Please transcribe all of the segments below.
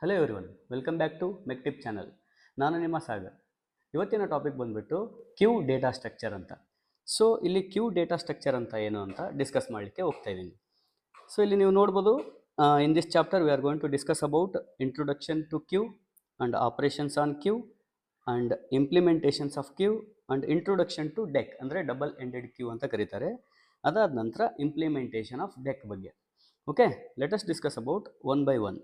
Hello everyone, welcome back to ಮೆಕ್ಟಿಪ್ channel. ನಾನು ನಿಮ್ಮ ಸಾಗರ್. ಇವತ್ತಿನ ಟಾಪಿಕ್ ಬಂದುಬಿಟ್ಟು ಕ್ಯೂ ಡೇಟಾ ಸ್ಟ್ರಕ್ಚರ್ ಅಂತ. ಸೊ ಇಲ್ಲಿ ಕ್ಯೂ ಡೇಟಾ ಸ್ಟ್ರಕ್ಚರ್ ಅಂತ ಏನು ಅಂತ ಡಿಸ್ಕಸ್ ಮಾಡಲಿಕ್ಕೆ ಹೋಗ್ತಾ ಇದ್ದೀನಿ. ಸೊ ಇಲ್ಲಿ ನೀವು ನೋಡ್ಬೋದು, in this chapter we are going to discuss about introduction to queue and operations on queue and implementations of queue and introduction to deque ಅಂದರೆ ಡಬಲ್ ಎಂಡೆಡ್ ಕ್ಯೂ ಅಂತ ಕರೀತಾರೆ. ಅದಾದ ನಂತರ ಇಂಪ್ಲಿಮೆಂಟೇಷನ್ ಆಫ್ ಡೆಕ್ ಬಗ್ಗೆ. Okay, let us discuss about one by one.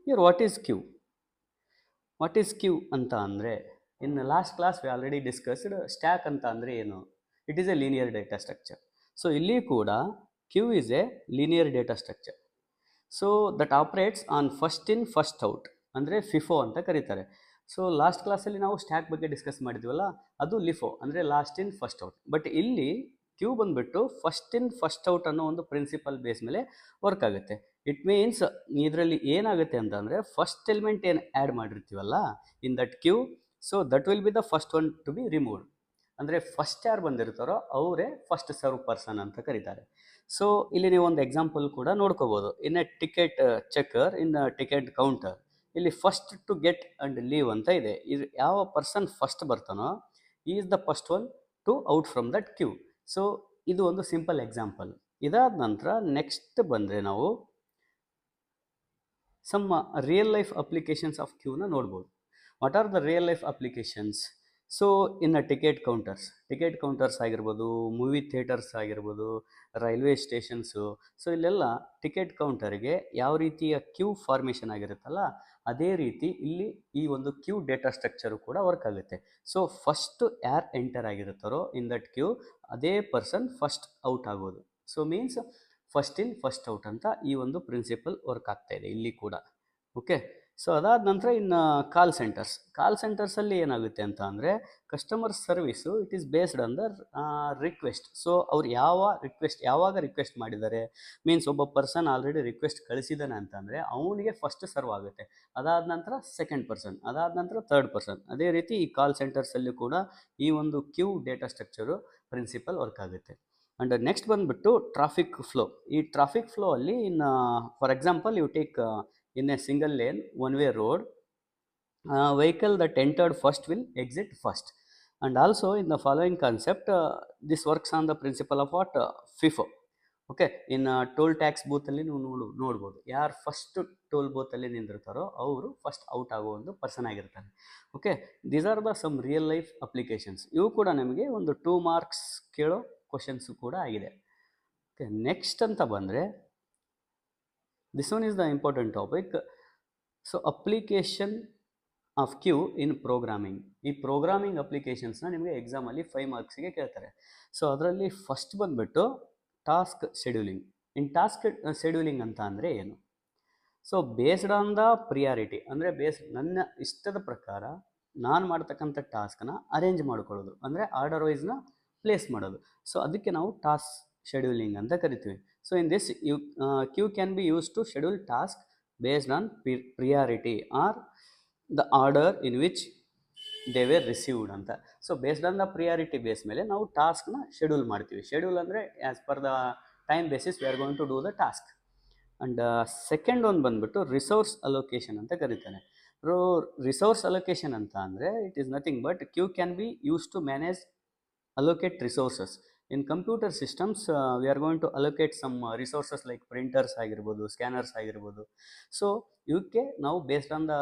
Here what is Q? What is Q ಅಂತ ಅಂದರೆ, in last class we already discussed stack ಅಂತ ಅಂದರೆ ಏನು. It is A linear data structure. So ಇಲ್ಲಿ ಕೂಡ Q is a linear data structure. So that operates on first in first out ಅಂದರೆ FIFO ಅಂತ ಕರೀತಾರೆ. ಸೊ ಲಾಸ್ಟ್ ಕ್ಲಾಸಲ್ಲಿ ನಾವು ಸ್ಟ್ಯಾಕ್ ಬಗ್ಗೆ ಡಿಸ್ಕಸ್ ಮಾಡಿದ್ವಲ್ಲ, ಅದು ಲಿಫೋ ಅಂದರೆ last in first out. But ಇಲ್ಲಿ ಕ್ಯೂ ಬಂದುಬಿಟ್ಟು ಫಸ್ಟ್ ಇನ್ ಫಸ್ಟ್ ಔಟ್ ಅನ್ನೋ ಒಂದು ಪ್ರಿನ್ಸಿಪಲ್ ಬೇಸ್ ಮೇಲೆ ವರ್ಕ್ ಆಗುತ್ತೆ. ಇಟ್ ಮೀನ್ಸ್ ಇದರಲ್ಲಿ ಏನಾಗುತ್ತೆ ಅಂತಂದರೆ, ಫಸ್ಟ್ ಎಲಿಮೆಂಟ್ ಏನು ಆ್ಯಡ್ ಮಾಡಿರ್ತೀವಲ್ಲ in that queue, so that will be the first one to be removed. ಅಂದರೆ ಫಸ್ಟ್ ಯಾರು ಬಂದಿರ್ತಾರೋ ಅವರೇ ಫಸ್ಟ್ ಸರ್ವ್ ಪರ್ಸನ್ ಅಂತ ಕರೀತಾರೆ. ಸೊ ಇಲ್ಲಿ ನೀವು ಒಂದು ಎಕ್ಸಾಂಪಲ್ ಕೂಡ ನೋಡ್ಕೋಬೋದು. In a ticket checker, in ticket counter, ಇಲ್ಲಿ first to get and leave ಅಂತ ಇದೆ. ಇದು ಯಾವ ಪರ್ಸನ್ ಫಸ್ಟ್ ಬರ್ತಾನೋ is the first one to out from that queue. So ಇದು ಒಂದು ಸಿಂಪಲ್ ಎಕ್ಸಾಂಪಲ್. ಇದಾದ ನಂತರ ನೆಕ್ಸ್ಟ್ ಬಂದರೆ ನಾವು some real life applications of ಕ್ಯೂನ ನೋಡ್ಬೋದು. What are the real life applications? So ಇನ್ನು ಟಿಕೆಟ್ ಕೌಂಟರ್ಸ್ ಆಗಿರ್ಬೋದು, ಮೂವಿ ಥಿಯೇಟರ್ಸ್ ಆಗಿರ್ಬೋದು, ರೈಲ್ವೆ ಸ್ಟೇಷನ್ಸು. ಸೊ ಇಲ್ಲೆಲ್ಲ ಟಿಕೆಟ್ ಕೌಂಟರ್ಗೆ ಯಾವ ರೀತಿಯ ಕ್ಯೂ ಫಾರ್ಮೇಷನ್ ಆಗಿರುತ್ತಲ್ಲ, ಅದೇ ರೀತಿ ಇಲ್ಲಿ ಈ ಒಂದು ಕ್ಯೂ ಡೇಟಾ ಸ್ಟ್ರಕ್ಚರು ಕೂಡ ವರ್ಕ್ ಆಗುತ್ತೆ. ಸೊ ಫಸ್ಟು ಯಾರು ಎಂಟರ್ ಆಗಿರುತ್ತಾರೋ ಇನ್ ದಟ್ ಕ್ಯೂ, ಅದೇ ಪರ್ಸನ್ ಫಸ್ಟ್ ಔಟ್ ಆಗೋದು. So means first in first out ಅಂತ ಈ ಒಂದು ಪ್ರಿನ್ಸಿಪಲ್ ವರ್ಕ್ ಆಗ್ತಾ ಇದೆ ಇಲ್ಲಿ ಕೂಡ. ಓಕೆ, ಸೊ ಅದಾದ ನಂತರ ಇನ್ನು ಕಾಲ್ ಸೆಂಟರ್ಸಲ್ಲಿ ಏನಾಗುತ್ತೆ ಅಂತ ಅಂದರೆ, customer service it is based on the request. So ಅವ್ರು ಯಾವಾಗ ರಿಕ್ವೆಸ್ಟ್ ಮಾಡಿದ್ದಾರೆ, ಮೀನ್ಸ್ ಒಬ್ಬ ಪರ್ಸನ್ ಆಲ್ರೆಡಿ ರಿಕ್ವೆಸ್ಟ್ ಕಳಿಸಿದ್ದಾನೆ ಅಂತಂದರೆ ಅವನಿಗೆ ಫಸ್ಟ್ ಸರ್ವ್ ಆಗುತ್ತೆ. ಅದಾದ ನಂತರ ಸೆಕೆಂಡ್ ಪರ್ಸನ್, ಅದಾದ ನಂತರ ಥರ್ಡ್ ಪರ್ಸನ್. ಅದೇ ರೀತಿ ಈ ಕಾಲ್ ಸೆಂಟರ್ಸಲ್ಲಿ ಕೂಡ ಈ ಒಂದು queue data structure principle work ಆಗುತ್ತೆ. ಆ್ಯಂಡ್ ನೆಕ್ಸ್ಟ್ ಬಂದುಬಿಟ್ಟು ಟ್ರಾಫಿಕ್ ಫ್ಲೋ. ಈ ಟ್ರಾಫಿಕ್ ಫ್ಲೋ ಅಲ್ಲಿ for example you take in a single lane one way road, vehicle that entered first will exit first. And also in the following concept, this works on the principle of what? FIFO. Okay, ಇನ್ನು toll tax ಬೂತಲ್ಲಿ ನೀವು ನೋಡ್ಬೋದು, ಯಾರು first toll ಬೂತಲ್ಲಿ ನಿಂದಿರ್ತಾರೋ ಅವರು first out ಆಗೋ ಒಂದು person ಆಗಿರ್ತಾರೆ. Okay, these are the some real life applications. ಇವು ಕೂಡ ನಮಗೆ ಒಂದು 2 ಮಾರ್ಕ್ಸ್ ಕೇಳೋ ಕ್ವಶನ್ಸು ಕೂಡ ಆಗಿದೆ. ಓಕೆ, ನೆಕ್ಸ್ಟ್ ಅಂತ ಬಂದರೆ, this one is the important topic. So application of Q in programming. ಈ ಪ್ರೋಗ್ರಾಮಿಂಗ್ ಅಪ್ಲಿಕೇಶನ್ಸ್ನ ನಿಮಗೆ ಎಕ್ಸಾಮಲ್ಲಿ 5 ಮಾರ್ಕ್ಸಿಗೆ ಕೇಳ್ತಾರೆ. ಸೊ ಅದರಲ್ಲಿ ಫಸ್ಟ್ ಬಂದುಬಿಟ್ಟು ಟಾಸ್ಕ್ ಶೆಡ್ಯೂಲಿಂಗ್. ಇನ್ ಟಾಸ್ಕ್ ಶೆಡ್ಯೂಲಿಂಗ್ ಅಂತ ಅಂದರೆ ಏನು? So based on the priority ಅಂದರೆ ನನ್ನ ಇಷ್ಟದ ಪ್ರಕಾರ ನಾನು ಮಾಡ್ತಕ್ಕಂಥ ಟಾಸ್ಕ್ನ ಅರೇಂಜ್ ಮಾಡ್ಕೊಳ್ಳೋದು, ಅಂದರೆ ಆರ್ಡರ್ ವೈಸ್ನ ಪ್ಲೇಸ್ ಮಾಡೋದು. ಸೊ ಅದಕ್ಕೆ ನಾವು ಟಾಸ್ಕ್ ಶೆಡ್ಯೂಲಿಂಗ್ ಅಂತ ಕರಿತೀವಿ. So in this queue can be use to schedule task based on priority or the order in which they were received ಅಂತ. So based on the priority base ಮೇಲೆ ನಾವು ಟಾಸ್ಕ್ನ schedule ಮಾಡ್ತೀವಿ. Schedule ಅಂದರೆ as per the time basis we are going to do the task. And second ಒಂದು ಬಂದುಬಿಟ್ಟು resource allocation ಅಂತ ಕರೀತಾನೆ. Resource allocation ಅಂತ ಅಂದರೆ it is nothing but queue can be use to manage allocate resources. In computer systems, we are going to allocate some resources like printers ಆಗಿರ್ಬೋದು, scanners ಆಗಿರ್ಬೋದು. So ಇವಕ್ಕೆ ನಾವು based on the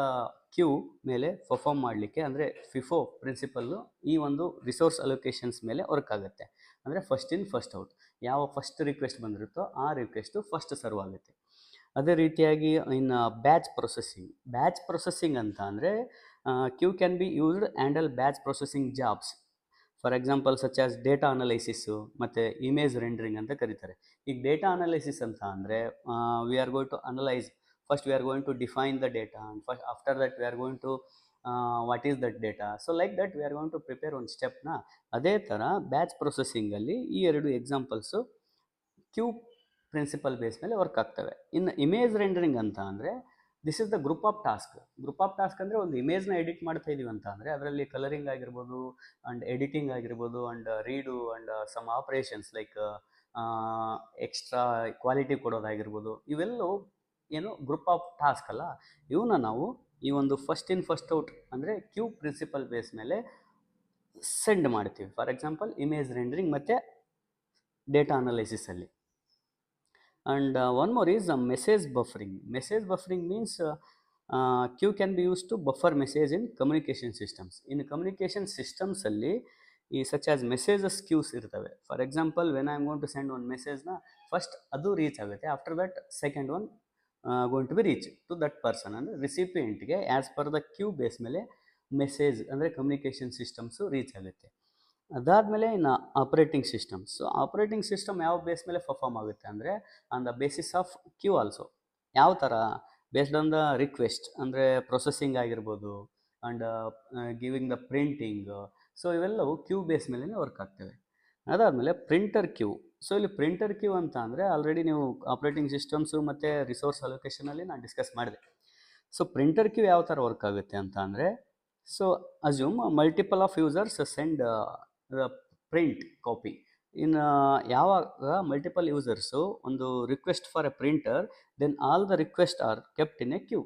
Q ಮೇಲೆ perform ಮಾಡಲಿಕ್ಕೆ, ಅಂದರೆ FIFO principle ಈ ಒಂದು resource allocations ಮೇಲೆ ವರ್ಕ್ ಆಗುತ್ತೆ. ಅಂದರೆ ಫಸ್ಟ್ ಇನ್ ಫಸ್ಟ್ ಔಟ್, ಯಾವ ಫಸ್ಟ್ ರಿಕ್ವೆಸ್ಟ್ ಬಂದಿರುತ್ತೋ ಆ ರಿಕ್ವೆಸ್ಟು ಫಸ್ಟ್ ಸರ್ವ್ ಆಗುತ್ತೆ. ಅದೇ ರೀತಿಯಾಗಿ ಇನ್ನು ಬ್ಯಾಚ್ ಪ್ರೊಸೆಸಿಂಗ್ ಅಂತ ಅಂದರೆ, queue can be used handle batch processing jobs. For example such as data analysis ಮತ್ತು ಇಮೇಜ್ ರೆಂಡರಿಂಗ್ ಅಂತ ಕರೀತಾರೆ. ಈಗ ಡೇಟಾ ಅನಲೈಸಿಸ್ ಅಂತ ಅಂದರೆ, we are going to analyse, first we are going to define the data, and first after that we are going to what is that data. So like that we are going to prepare ಒಂದು ಸ್ಟೆಪ್ನ. ಅದೇ ಥರ batch ಪ್ರೊಸೆಸಿಂಗಲ್ಲಿ ಈ ಎರಡು examples queue principle base ಮೇಲೆ work ಆಗ್ತವೆ. ಇನ್ನು ಇಮೇಜ್ ರೆಂಡರಿಂಗ್ ಅಂತ ಅಂದರೆ, this is the group of task ಅಂದರೆ ಒಂದು ಇಮೇಜ್ನ ಎಡಿಟ್ ಮಾಡ್ತಾ ಇದೀವಿ ಅಂತ ಅಂದರೆ ಅದರಲ್ಲಿ ಕಲರಿಂಗ್ ಆಗಿರ್ಬೋದು ಆ್ಯಂಡ್ ಎಡಿಟಿಂಗ್ ಆಗಿರ್ಬೋದು and read and some operations like extra quality ಕೊಡೋದಾಗಿರ್ಬೋದು, ಇವೆಲ್ಲವೂ ಏನು ಗ್ರೂಪ್ ಆಫ್ ಟಾಸ್ಕ್ ಅಲ್ಲ, ಇವನ್ನ ನಾವು ಈ ಒಂದು ಫಸ್ಟ್ ಇನ್ ಫಸ್ಟ್ ಔಟ್ ಅಂದರೆ ಕ್ಯೂ ಪ್ರಿನ್ಸಿಪಲ್ ಬೇಸ್ ಮೇಲೆ ಸೆಂಡ್ ಮಾಡ್ತೀವಿ. ಫಾರ್ ಎಕ್ಸಾಂಪಲ್ ಇಮೇಜ್ ರೆಂಡರಿಂಗ್ ಮತ್ತು ಡೇಟಾ ಅನಾಲಿಸಿಸಲ್ಲಿ. And one more is message buffering. Message buffering means queue can be use to buffer message in communication systems. In communication ಸಿಸ್ಟಮ್ಸಲ್ಲಿ ಈ such as messages queues ಇರ್ತವೆ. For example when I am going to send one ಮೆಸೇಜ್ನ first ಅದು reach ಆಗುತ್ತೆ, after that second one going to B reach to that person. ಅಂದರೆ ರಿಸಿಪಿಯೆಂಟ್ಗೆ as per the queue base ಮೇಲೆ message ಅಂದರೆ communication systems reach ಆಗುತ್ತೆ. ಅದಾದಮೇಲೆ ಇನ್ನು operating systems. So operating system ಯಾವ ಬೇಸ್ ಮೇಲೆ ಪರ್ಫಾರ್ಮ್ ಆಗುತ್ತೆ ಅಂದರೆ on the basis of queue also. ಯಾವ ಥರ? ಬೇಸ್ಡ್ ಆನ್ ದ ರಿಕ್ವೆಸ್ಟ್, ಅಂದರೆ ಪ್ರೊಸೆಸಿಂಗ್ ಆಗಿರ್ಬೋದು and giving the printing. So ಇವೆಲ್ಲವು ಕ್ಯೂ ಬೇಸ್ ಮೇಲೇ ವರ್ಕ್ ಆಗ್ತವೆ. ಅದಾದಮೇಲೆ ಪ್ರಿಂಟರ್ ಕ್ಯೂ. ಸೊ ಇಲ್ಲಿ ಪ್ರಿಂಟರ್ ಕ್ಯೂ ಅಂತ ಅಂದರೆ ಆಲ್ರೆಡಿ ನೀವು ಆಪ್ರೇಟಿಂಗ್ ಸಿಸ್ಟಮ್ಸು ಮತ್ತು ರಿಸೋರ್ಸ್ ಅಲೋಕೇಶನಲ್ಲಿ ನಾನು ಡಿಸ್ಕಸ್ ಮಾಡಿದೆ. ಸೊ ಪ್ರಿಂಟರ್ ಕ್ಯೂ ಯಾವ ಥರ ವರ್ಕ್ ಆಗುತ್ತೆ ಅಂತ ಅಂದರೆ, so assume multiple of users send print copy. ಇನ್ನು ಯಾವಾಗ ಮಲ್ಟಿಪಲ್ ಯೂಸರ್ಸು ಒಂದು request for a printer, then all the request are kept in a queue.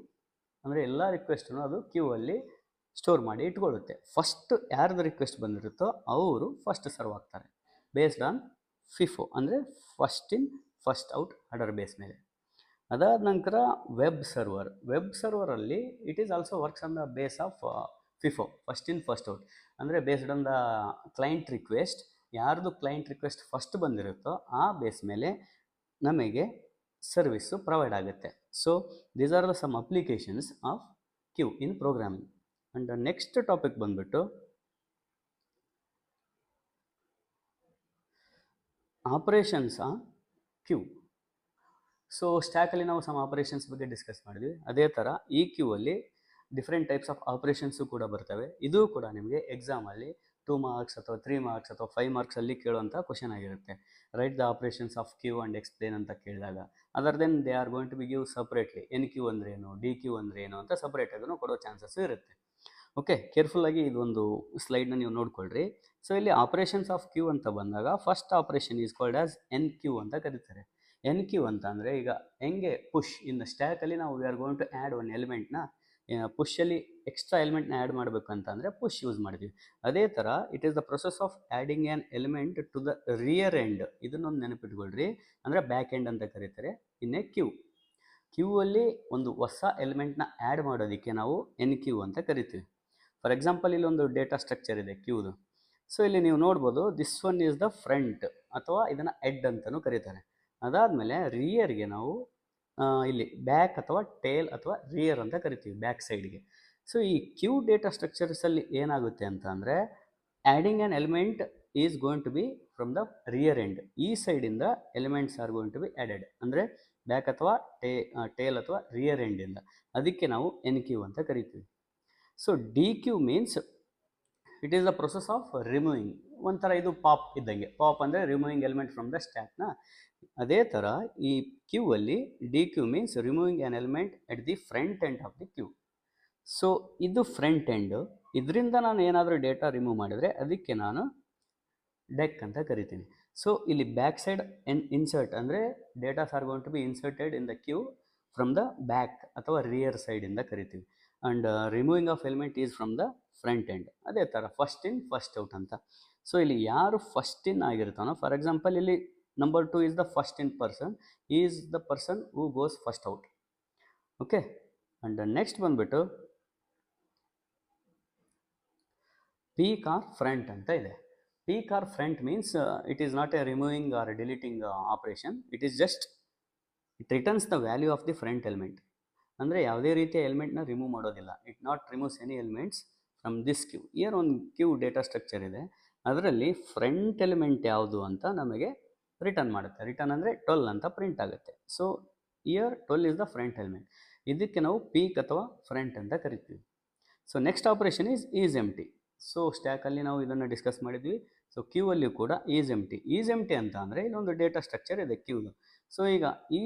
ಅಂದರೆ ಎಲ್ಲ ರಿಕ್ವೆಸ್ಟನ್ನು ಅದು ಕ್ಯೂ ಅಲ್ಲಿ ಸ್ಟೋರ್ ಮಾಡಿ ಇಟ್ಕೊಳ್ಳುತ್ತೆ. ಫಸ್ಟ್ ಯಾರ್ದು ರಿಕ್ವೆಸ್ಟ್ ಬಂದಿರುತ್ತೋ ಅವರು ಫಸ್ಟ್ ಸರ್ವ್ ಆಗ್ತಾರೆ ಬೇಸ್ಡ್ ಆನ್ ಫಿಫೋ, ಅಂದರೆ first in first out order base ಮೇಲೆ. ಅದಾದ ನಂತರ ವೆಬ್ ಸರ್ವರ್. ವೆಬ್ ಸರ್ವರಲ್ಲಿ it is also works on the base of FIFO, first in first out. ಅಂದರೆ based on the client request, ಯಾರ್ದು client request first ಬಂದಿರುತ್ತೋ ಆ base ಮೇಲೆ ನಮಗೆ ಸರ್ವಿಸ್ಸು ಪ್ರೊವೈಡ್ ಆಗುತ್ತೆ. So these are the some applications of queue in programming. And next topic ಬಂದ್ಬಿಟ್ಟು operations on queue. So ಸ್ಟ್ಯಾಕಲ್ಲಿ ನಾವು ಸಮ್ ಆಪರೇಷನ್ಸ್ ಬಗ್ಗೆ ಡಿಸ್ಕಸ್ ಮಾಡಿದ್ವಿ. ಅದೇ ಥರ ಈ ಕ್ಯೂ ಅಲ್ಲಿ ಡಿಫ್ರೆಂಟ್ ಟೈಪ್ಸ್ ಆಫ್ ಆಪರೇಷನ್ಸು ಕೂಡ ಬರ್ತವೆ. ಇದು ಕೂಡ ನಿಮಗೆ ಎಕ್ಸಾಮಲ್ಲಿ 2 ಮಾರ್ಕ್ಸ್ ಅಥವಾ 3 ಮಾರ್ಕ್ಸ್ ಅಥವಾ 5 ಮಾರ್ಕ್ಸಲ್ಲಿ ಕೇಳುವಂಥ ಕ್ವಶನ್ ಆಗಿರುತ್ತೆ. Right the operations of queue and explain ಅಂತ ಕೇಳಿದಾಗ, other then they are going to be give separately enqueue ಅಂದರೆ ಏನು, ಡಿ ಕ್ಯೂ ಅಂದರೆ ಏನು ಅಂತ ಸಪ್ರೇಟಾಗೂ ಕೊಡೋ ಚಾನ್ಸಸ್ಸು ಇರುತ್ತೆ. ಓಕೆ, ಕೇರ್ಫುಲ್ಲಾಗಿ ಇದೊಂದು ಸ್ಲೈಡ್ನ ನೀವು ನೋಡ್ಕೊಳ್ರಿ. ಸೊ ಇಲ್ಲಿ ಆಪರೇಷನ್ಸ್ ಆಫ್ ಕ್ಯೂ ಅಂತ ಬಂದಾಗ first operation is called as enqueue ಅಂತ ಕರೀತಾರೆ. ಎನ್ ಕ್ಯೂ ಅಂತ ಅಂದರೆ ಈಗ ಹೆಂಗೆ ಪುಷ್ ಇನ್ ಸ್ಟ್ಯಾಕಲ್ಲಿ ನಾವು we are going to add one ಎಲಿಮೆಂಟ್ನ, ಪುಷಲ್ಲಿ ಎಕ್ಸ್ಟ್ರಾ ಎಲಿಮೆಂಟ್ನ ಆ್ಯಡ್ ಮಾಡಬೇಕು ಅಂತಂದರೆ ಪುಷ್ ಯೂಸ್ ಮಾಡಿದ್ವಿ. ಅದೇ ಥರ it is the process of adding an element to the rear end. ಇದನ್ನೊಂದು ನೆನಪಿಟ್ಕೊಳ್ರಿ, ಅಂದರೆ ಬ್ಯಾಕ್ ಎಂಡ್ ಅಂತ ಕರೀತಾರೆ ಇನ್ ಎ ಕ್ಯೂ. ಕ್ಯೂ ಅಲ್ಲಿ ಒಂದು ಹೊಸ ಎಲಿಮೆಂಟ್ನ ಆ್ಯಡ್ ಮಾಡೋದಕ್ಕೆ ನಾವು ಎನ್ ಕ್ಯೂ ಅಂತ ಕರಿತೀವಿ. ಫಾರ್ ಎಕ್ಸಾಂಪಲ್ ಇಲ್ಲೊಂದು ಡೇಟಾ ಸ್ಟ್ರಕ್ಚರ್ ಇದೆ ಕ್ಯೂದು. ಸೊ ಇಲ್ಲಿ ನೀವು ನೋಡ್ಬೋದು this one is the front ಅಥವಾ ಇದನ್ನು ಹೆಡ್ ಅಂತಲೂ ಕರೀತಾರೆ. ಅದಾದಮೇಲೆ ರಿಯರ್ಗೆ ನಾವು ಇಲ್ಲಿ ಬ್ಯಾಕ್ ಅಥವಾ ಟೇಲ್ ಅಥವಾ ರಿಯರ್ ಅಂತ ಕರಿತೀವಿ, ಬ್ಯಾಕ್ ಸೈಡ್ಗೆ. ಸೊ ಈ ಕ್ಯೂ ಡೇಟಾ ಸ್ಟ್ರಕ್ಚರ್ಸಲ್ಲಿ ಏನಾಗುತ್ತೆ ಅಂತ ಅಂದರೆ adding an element is going to be from the rear end. ಈ ಸೈಡಿಂದ elements are going to be added, ಅಂದರೆ ಬ್ಯಾಕ್ ಅಥವಾ ಟೇಲ್ ಅಥವಾ ರಿಯರ್ ಎಂಡಿಂದ. ಅದಕ್ಕೆ ನಾವು ಎನ್ ಕ್ಯೂ ಅಂತ ಕರಿತೀವಿ. So dequeue means it is the process of removing. ಒಂಥರ ಇದು ಪಾಪ್ ಇದ್ದಂಗೆ. ಪಾಪ್ ಅಂದರೆ ರಿಮೂವಿಂಗ್ ಎಲಿಮೆಂಟ್ ಫ್ರಮ್ ದ ಸ್ಟ್ಯಾಕ್ನ. ಅದೇ ಥರ ಈ ಕ್ಯೂ ಅಲ್ಲಿ dequeue means removing an element at the front end of the queue. So ಇದು ಫ್ರಂಟ್ ಎಂಡು. ಇದರಿಂದ ನಾನು ಏನಾದರೂ ಡೇಟಾ ರಿಮೂವ್ ಮಾಡಿದರೆ ಅದಕ್ಕೆ ನಾನು ಡೆಕ್ ಅಂತ ಕರಿತೀನಿ. ಸೊ ಇಲ್ಲಿ ಬ್ಯಾಕ್ ಸೈಡ್ ಇನ್ಸರ್ಟ್ ಅಂದರೆ datas are going to be inserted in the queue from the back ಅಥವಾ ರಿಯರ್ ಸೈಡಿಂದ ಕರಿತೀವಿ. And removing of element is from the front end. ಅದೇ ಥರ ಫಸ್ಟ್ ಇನ್ ಫಸ್ಟ್ ಔಟ್ ಅಂತ. ಸೊ ಇಲ್ಲಿ ಯಾರು ಫಸ್ಟ್ ಇನ್ ಆಗಿರ್ತಾನೋ, ಫಾರ್ ಎಕ್ಸಾಂಪಲ್ ಇಲ್ಲಿ number 2 is the first in person, is the person who goes first out. Okay, and next ಬಂದ್ಬಿಟ್ಟು peek or front ಅಂತ ಇದೆ. Peek or front means it is not a removing or deleting operation. It is just it returns the value of the front element. ಅಂದರೆ ಯಾವುದೇ ರೀತಿಯ ಎಲಿಮೆಂಟ್ನ remove ಮಾಡೋದಿಲ್ಲ. It not removes any elements from this queue. Here ಒಂದು queue data structure ಇದೆ, ಅದರಲ್ಲಿ front element ಯಾವುದು ಅಂತ ನಮಗೆ ರಿಟರ್ನ್ ಮಾಡುತ್ತೆ. ರಿಟರ್ನ್ ಅಂದರೆ 12 ಅಂತ ಪ್ರಿಂಟ್ ಆಗುತ್ತೆ. So here 12 is the front element. ಇದಕ್ಕೆ ನಾವು ಪೀಕ್ ಅಥವಾ ಫ್ರಂಟ್ ಅಂತ ಕರಿತೀವಿ. So next operation is empty. So ಸ್ಟ್ಯಾಕಲ್ಲಿ ನಾವು ಇದನ್ನು ಡಿಸ್ಕಸ್ ಮಾಡಿದ್ವಿ. ಸೊ ಕ್ಯೂ ಅಲ್ಲಿ ಕೂಡ ಈಸ್ ಎಂಟಿ ಅಂತ ಅಂದರೆ ಇಲ್ಲೊಂದು ಡೇಟಾ ಸ್ಟ್ರಕ್ಚರ್ ಇದೆ ಕ್ಯೂದು. ಸೊ ಈಗ ಈ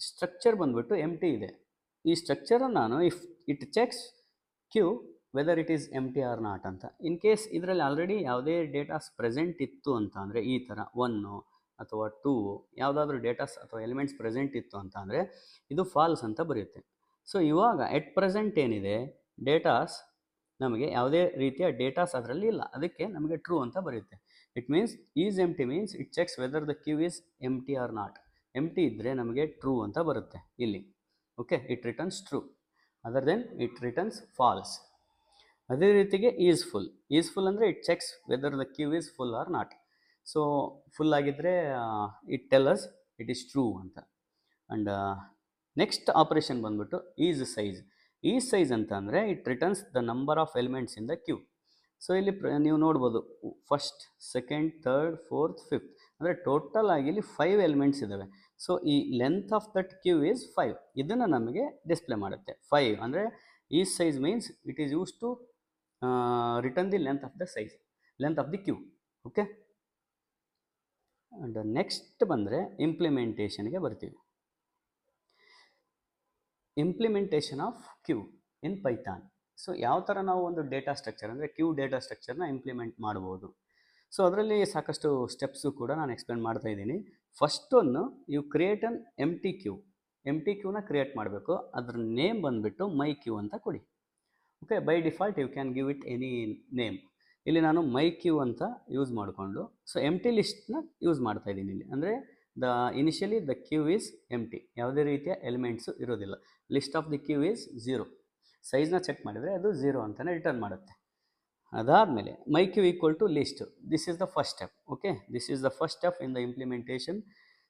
ಸ್ಟ್ರಕ್ಚರ್ ಬಂದ್ಬಿಟ್ಟು ಎಂಟಿ ಇದೆ. ಈ ಸ್ಟ್ರಕ್ಚರನ್ನು ನಾನು if it checks queue whether it is empty or not ಅಂತ. ಇನ್ ಕೇಸ್ ಇದರಲ್ಲಿ ಆಲ್ರೆಡಿ ಯಾವುದೇ ಡೇಟಾಸ್ ಪ್ರೆಸೆಂಟ್ ಇತ್ತು ಅಂತ ಅಂದರೆ ಈ ಥರ 1 ಅಥವಾ ಟೂ ಯಾವುದಾದ್ರೂ ಡೇಟಾಸ್ ಅಥವಾ ಎಲಿಮೆಂಟ್ಸ್ ಪ್ರೆಸೆಂಟ್ ಇತ್ತು ಅಂತ ಅಂದರೆ ಇದು ಫಾಲ್ಸ್ ಅಂತ ಬರೆಯುತ್ತೆ. ಸೊ ಇವಾಗ ಎಟ್ ಪ್ರೆಸೆಂಟ್ ಏನಿದೆ ಡೇಟಾಸ್ ನಮಗೆ ಯಾವುದೇ ರೀತಿಯ ಡೇಟಾಸ್ ಅದರಲ್ಲಿ ಇಲ್ಲ, ಅದಕ್ಕೆ ನಮಗೆ ಟ್ರೂ ಅಂತ ಬರೆಯುತ್ತೆ. It means is empty means it checks whether the queue is empty or not. Empty ಇದ್ದರೆ ನಮಗೆ ಟ್ರೂ ಅಂತ ಬರುತ್ತೆ ಇಲ್ಲಿ. Okay, it returns true, other then it returns false. ಅದೇ ರೀತಿಗೆ ಈಸ್ ಫುಲ್ ಅಂದರೆ it checks whether the queue is full or not. So full ಆಗಿದ್ದರೆ it tell us it is true ಅಂತ. ಆ್ಯಂಡ್ ನೆಕ್ಸ್ಟ್ ಆಪರೇಷನ್ ಬಂದ್ಬಿಟ್ಟು is size ಅಂತ ಅಂದರೆ it returns the number of elements in the queue. So ಇಲ್ಲಿ ನೀವು ನೋಡ್ಬೋದು first, second, third, fourth, fifth ಅಂದರೆ total ಆಗಿ ಇಲ್ಲಿ 5 ಎಲಿಮೆಂಟ್ಸ್ ಇದ್ದಾವೆ. ಸೊ ಈ length of that queue is 5, ಇದನ್ನು ನಮಗೆ ಡಿಸ್ಪ್ಲೇ ಮಾಡುತ್ತೆ. 5 ಅಂದರೆ is size means it is use to return the length of the queue. Okay, and next ಬಂದರೆ ಇಂಪ್ಲಿಮೆಂಟೇಷನ್ಗೆ ಬರ್ತೀವಿ. Implementation of queue in Python. So ಯಾವ ಥರ ನಾವು ಒಂದು ಡೇಟಾ ಸ್ಟ್ರಕ್ಚರ್ ಅಂದರೆ ಕ್ಯೂ ಡೇಟಾ ಸ್ಟ್ರಕ್ಚರ್ನ ಇಂಪ್ಲಿಮೆಂಟ್ ಮಾಡ್ಬೋದು. ಸೊ ಅದರಲ್ಲಿ ಸಾಕಷ್ಟು ಸ್ಟೆಪ್ಸು ಕೂಡ ನಾನು ಎಕ್ಸ್ಪ್ಲೇನ್ ಮಾಡ್ತಾ ಇದ್ದೀನಿ. First one, you create an empty ಕ್ಯೂನ ಕ್ರಿಯೇಟ್ ಮಾಡಬೇಕು. ಅದ್ರ ನೇಮ್ ಬಂದುಬಿಟ್ಟು ಮೈ ಕ್ಯೂ ಅಂತ ಕೊಡಿ. Okay, by default you can give it any name. ಇಲ್ಲಿ ನಾನು ಮೈ ಕ್ಯೂ ಅಂತ ಯೂಸ್ ಮಾಡಿಕೊಂಡು ಸೊ ಎಂಟಿ ಲಿಸ್ಟ್ನ ಯೂಸ್ ಮಾಡ್ತಾ ಇದ್ದೀನಿ ಇಲ್ಲಿ. ಅಂದರೆ initially the queue is empty, ಯಾವುದೇ ರೀತಿಯ ಎಲಿಮೆಂಟ್ಸು ಇರೋದಿಲ್ಲ. List of the queue is 0. ಸೈಜ್ನ ಚೆಕ್ ಮಾಡಿದರೆ ಅದು 0 ಅಂತಲೇ ರಿಟರ್ನ್ ಮಾಡುತ್ತೆ. ಅದಾದಮೇಲೆ my queue equal to list, this is the first step. Okay, this is the first step in the implementation.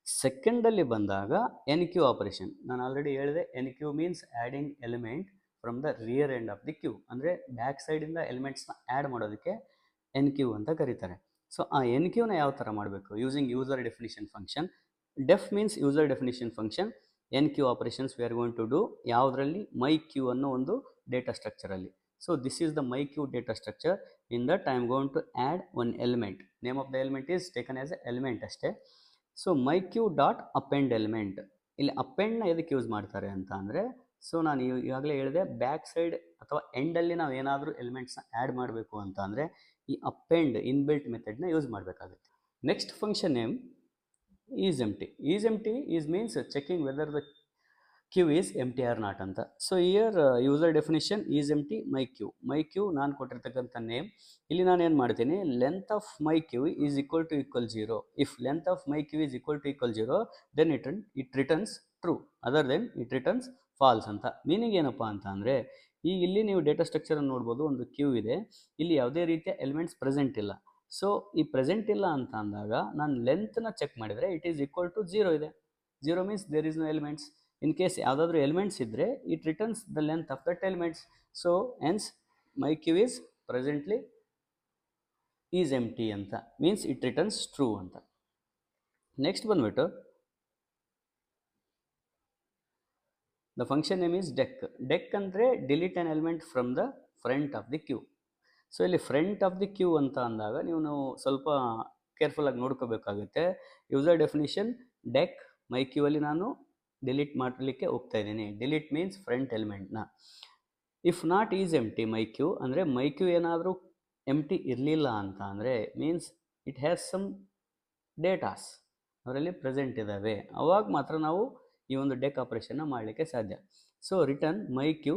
ಸೆಕೆಂಡಲ್ಲಿ ಬಂದಾಗ ಎನ್ ಕ್ಯೂ ಆಪರೇಷನ್. ನಾನು ಆಲ್ರೆಡಿ ಹೇಳಿದೆ, enqueue means adding element from the rear end of the queue. ಅಂದರೆ back ಸೈಡಿಂದ ಎಲಿಮೆಂಟ್ಸ್ನ add ಮಾಡೋದಕ್ಕೆ enqueue ಅಂತ ಕರೀತಾರೆ. ಸೊ ಆ ಎನ್ ಕ್ಯೂನ ಯಾವ ಥರ ಮಾಡಬೇಕು? Using user definition function. Def means user definition function. Enqueue operations we are going to do ಯಾವುದರಲ್ಲಿ? ಮೈ ಕ್ಯೂ ಅನ್ನೋ ಒಂದು ಡೇಟಾ ಸ್ಟ್ರಕ್ಚರಲ್ಲಿ. So this is the my queue data structure. In that I am going to add one element. Name of the element is taken as a element ಅಷ್ಟೇ. So my queue dot append element. ಇಲ್ಲಿ ಅಪೆಂಡ್ನ ಎದಕ್ಕೆ use ಮಾಡ್ತಾರೆ ಅಂತ ಅಂದರೆ, so ನಾನು ಈಗಾಗಲೇ ಹೇಳಿದೆ, ಬ್ಯಾಕ್ ಸೈಡ್ ಅಥವಾ ಎಂಡಲ್ಲಿ ನಾವು ಏನಾದರೂ ಎಲಿಮೆಂಟ್ಸ್ನ ಆ್ಯಡ್ ಮಾಡಬೇಕು ಅಂತ ಅಂದರೆ ಈ ಅಪೆಂಡ್ ಇನ್ಬಿಲ್ಟ್ ಮೆಥಡ್ನ ಯೂಸ್ ಮಾಡಬೇಕಾಗುತ್ತೆ. Next function name is empty is means checking whether the queue is empty or not ಅಂತ. So here user definition is empty my queue ನಾನು ಕೊಟ್ಟಿರ್ತಕ್ಕಂಥ ನೇಮ್. ಇಲ್ಲಿ ನಾನು ಏನು ಮಾಡ್ತೀನಿ, length of my queue is equal to 0. If length of my queue is equal to 0 then it returns true, other then it returns false ಅಂತ. Meaning ಏನಪ್ಪ ಅಂತ ಅಂದರೆ, ಈಗ ಇಲ್ಲಿ ನೀವು ಡೇಟಾ ಸ್ಟ್ರಕ್ಚರನ್ನು ನೋಡ್ಬೋದು, ಒಂದು ಕ್ಯೂ ಇದೆ, ಇಲ್ಲಿ ಯಾವುದೇ ರೀತಿಯ ಎಲಿಮೆಂಟ್ಸ್ ಪ್ರೆಸೆಂಟ್ ಇಲ್ಲ. ಸೊ ಈ ಪ್ರೆಸೆಂಟ್ ಇಲ್ಲ ಅಂತ ಅಂದಾಗ ನಾನು ಲೆಂತ್ನ ಚೆಕ್ ಮಾಡಿದರೆ ಇಟ್ ಈಸ್ ಈಕ್ವಲ್ ಟು 0 ಇದೆ. 0 means there is no elements. In case ಯಾವುದಾದ್ರೂ ಎಲಿಮೆಂಟ್ಸ್ ಇದ್ದರೆ it returns the length of that elements. So hence my queue is presently is empty ಅಂತ ಮೀನ್ಸ್ ಇಟ್ ರಿಟರ್ನ್ಸ್ ಟ್ರೂ ಅಂತ. Next ಬಂದ್ಬಿಟ್ಟು the function name is deque ಅಂದರೆ delete an element from the front of the queue. So ಇಲ್ಲಿ front of the queue ಅಂತ ಅಂದಾಗ ನೀವು ಸ್ವಲ್ಪ ಕೇರ್ಫುಲ್ಲಾಗಿ ನೋಡ್ಕೋಬೇಕಾಗುತ್ತೆ. User definition deque my queue ಅಲ್ಲಿ ನಾನು ಡಿಲೀಟ್ ಮಾಡಲಿಕ್ಕೆ ಹೋಗ್ತಾ ಇದ್ದೀನಿ. ಡಿಲೀಟ್ ಮೀನ್ಸ್ ಫ್ರಂಟ್ ಎಲಿಮೆಂಟ್ನ. If not is empty my queue ಅಂದರೆ ಮೈ ಕ್ಯೂ ಏನಾದರೂ ಎಂಟಿ ಇರಲಿಲ್ಲ ಅಂತ ಅಂದರೆ means it has some datas ಅದರಲ್ಲಿ ಪ್ರೆಸೆಂಟ್ ಇದ್ದಾವೆ, ಅವಾಗ ಮಾತ್ರ ನಾವು ಈ ಒಂದು ಡೆಕ್ ಆಪರೇಷನ್ನ ಮಾಡಲಿಕ್ಕೆ ಸಾಧ್ಯ. So return my queue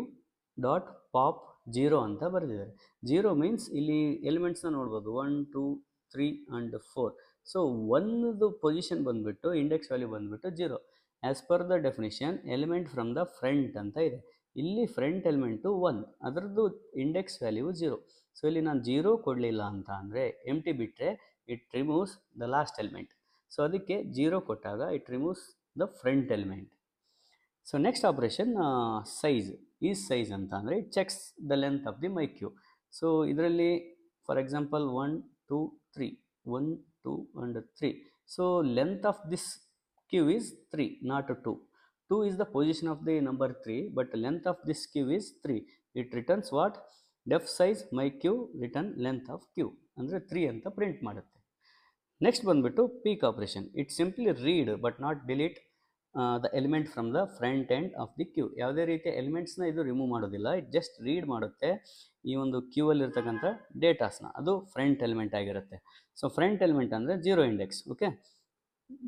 dot pop 0 ಅಂತ ಬರೆದಿದ್ದಾರೆ. 0 ಮೀನ್ಸ್ ಇಲ್ಲಿ ಎಲಿಮೆಂಟ್ಸ್ನ ನೋಡ್ಬೋದು 1 2 3 ಆ್ಯಂಡ್ 4. ಸೊ ಒಂದು ಪೊಸಿಷನ್ ಬಂದುಬಿಟ್ಟು ಇಂಡೆಕ್ಸ್ ವ್ಯಾಲ್ಯೂ ಬಂದುಬಿಟ್ಟು 0. As per the definition element from the front ಅಂತ ಇದೆ. ಇಲ್ಲಿ ಫ್ರಂಟ್ ಎಲಿಮೆಂಟು 1, ಅದರದ್ದು ಇಂಡೆಕ್ಸ್ ವ್ಯಾಲ್ಯೂ 0. ಸೊ ಇಲ್ಲಿ ನಾನು 0 ಕೊಡಲಿಲ್ಲ ಅಂತ ಅಂದರೆ ಎಂಟಿ ಬಿಟ್ಟರೆ it removes the last element. So ಅದಕ್ಕೆ 0 ಕೊಟ್ಟಾಗ it removes the front element. So next operation size ಅಂತ ಅಂದರೆ it checks the length of the my queue. So ಇದರಲ್ಲಿ for example 1 2 3 1 2 and 3. So length of this queue is 3, not 2. 2 is the position of the number 3, but length of this queue is 3. It returns what? Def size my queue return length of queue ಅಂದರೆ 3 ಅಂತ print ಮಾಡುತ್ತೆ. Next ಬಂದುಬಿಟ್ಟು peek operation. It simply read but not delete the element from the front end of the queue. ಯಾವುದೇ ರೀತಿಯ ಎಲಿಮೆಂಟ್ಸ್ನ ಇದು remove ಮಾಡೋದಿಲ್ಲ, it just read ಮಾಡುತ್ತೆ ಈ ಒಂದು ಕ್ಯೂ ಅಲ್ಲಿರ್ತಕ್ಕಂಥ ಡೇಟಾಸ್ನ. ಅದು ಫ್ರಂಟ್ ಎಲಿಮೆಂಟ್ ಆಗಿರುತ್ತೆ. ಸೊ ಫ್ರಂಟ್ ಎಲಿಮೆಂಟ್ ಅಂದರೆ 0 index. Okay,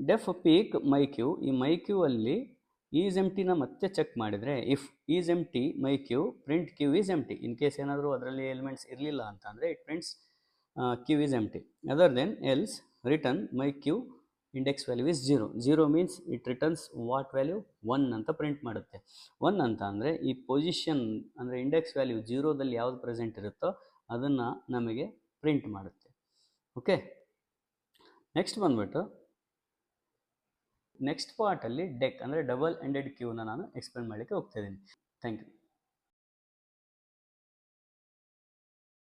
def peek my queue, ಈ ಮೈ ಕ್ಯೂ ಅಲ್ಲಿ ಈಸ್ ಎಂಟಿನ ಮತ್ತೆ ಚೆಕ್ ಮಾಡಿದರೆ, if is empty my queue print queue is empty. In case ಏನಾದರೂ ಅದರಲ್ಲಿ ಎಲಿಮೆಂಟ್ಸ್ ಇರಲಿಲ್ಲ ಅಂತ ಅಂದರೆ it prints queue is empty. Other then else return my queue index value is 0. 0 means it returns what value 1 ಅಂತ print ಮಾಡುತ್ತೆ. 1 ಅಂತ ಅಂದರೆ ಈ ಪೊಸಿಷನ್ ಅಂದರೆ ಇಂಡೆಕ್ಸ್ ವ್ಯಾಲ್ಯೂ 0ದಲ್ಲಿ ಯಾವುದು ಪ್ರೆಸೆಂಟ್ ಇರುತ್ತೋ ಅದನ್ನು ನಮಗೆ ಪ್ರಿಂಟ್ ಮಾಡುತ್ತೆ. ಓಕೆ, ನೆಕ್ಸ್ಟ್ ಬಂದ್ಬಿಟ್ಟು ನೆಕ್ಸ್ಟ್ ಪಾರ್ಟಲ್ಲಿ ಡೆಕ್ ಅಂದರೆ ಡಬಲ್ ಎಂಡೆಡ್ ಕ್ಯೂನ ನಾನು ಎಕ್ಸ್ಪ್ಲೇನ್ ಮಾಡಲಿಕ್ಕೆ ಹೋಗ್ತಾ ಇದ್ದೀನಿ. Thank you.